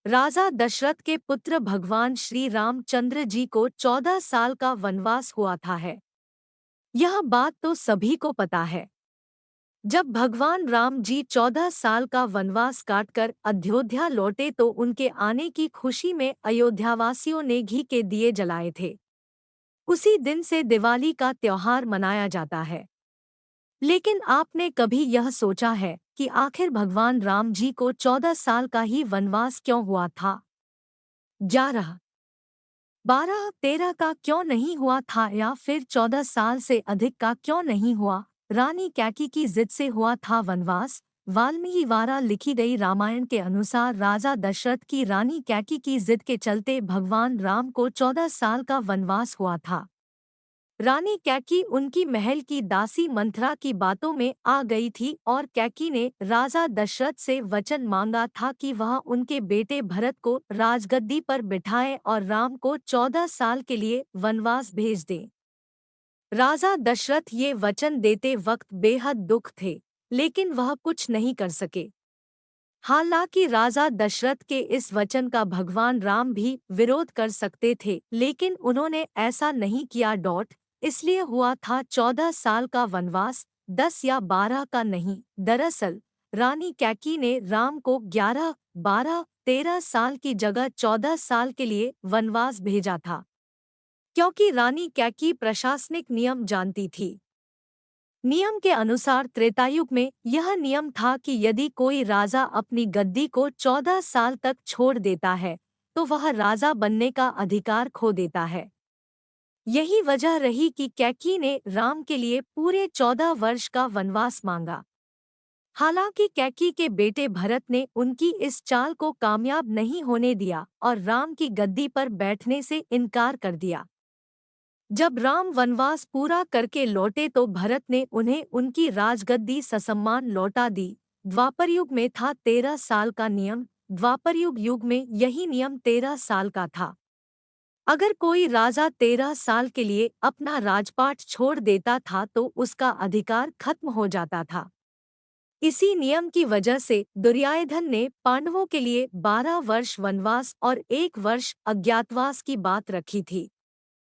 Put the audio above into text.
राजा दशरथ के पुत्र भगवान श्री रामचंद्र जी को 14 साल का वनवास हुआ था है। यह बात तो सभी को पता है। जब भगवान राम जी 14 साल का वनवास काटकर अयोध्या लौटे तो उनके आने की खुशी में अयोध्यावासियों ने घी के दिए जलाए थे। उसी दिन से दिवाली का त्योहार मनाया जाता है। लेकिन आपने कभी यह सोचा है कि आखिर भगवान राम जी को 14 साल का ही वनवास क्यों हुआ था? 11, 12, 13 का क्यों नहीं हुआ था या फिर 14 साल से अधिक का क्यों नहीं हुआ? रानी कैकी की जिद से हुआ था वनवास। वाल्मीकि द्वारा लिखी गई रामायण के अनुसार राजा दशरथ की रानी कैकी की जिद के चलते भगवान राम को 14 साल का वनवास हुआ था। रानी कैकी उनकी महल की दासी मंथरा की बातों में आ गई थी और कैकी ने राजा दशरथ से वचन मांगा था कि वह उनके बेटे भरत को राजगद्दी पर बिठाए और राम को 14 साल के लिए वनवास भेज दें। राजा दशरथ ये वचन देते वक्त बेहद दुख थे, लेकिन वह कुछ नहीं कर सके। हालांकि राजा दशरथ के इस वचन का भगवान राम भी विरोध कर सकते थे, लेकिन उन्होंने ऐसा नहीं किया। इसलिए हुआ था 14 साल का वनवास, 10 या 12 का नहीं। दरअसल रानी कैकी ने राम को 11, 12, 13 साल की जगह 14 साल के लिए वनवास भेजा था, क्योंकि रानी कैकी प्रशासनिक नियम जानती थी। नियम के अनुसार त्रेतायुग में यह नियम था कि यदि कोई राजा अपनी गद्दी को 14 साल तक छोड़ देता है तो वह राजा बनने का अधिकार खो देता है। यही वजह रही कि कैकी ने राम के लिए पूरे 14 वर्ष का वनवास मांगा। हालांकि कैकी के बेटे भरत ने उनकी इस चाल को कामयाब नहीं होने दिया और राम की गद्दी पर बैठने से इनकार कर दिया। जब राम वनवास पूरा करके लौटे तो भरत ने उन्हें उनकी राजगद्दी ससम्मान लौटा दी। द्वापरयुग में था 13 साल का नियम। द्वापरयुग युग में यही नियम 13 साल का था। अगर कोई राजा 13 साल के लिए अपना राजपाट छोड़ देता था तो उसका अधिकार खत्म हो जाता था। इसी नियम की वजह से दुर्योधन ने पांडवों के लिए 12 वर्ष वनवास और 1 वर्ष अज्ञातवास की बात रखी थी।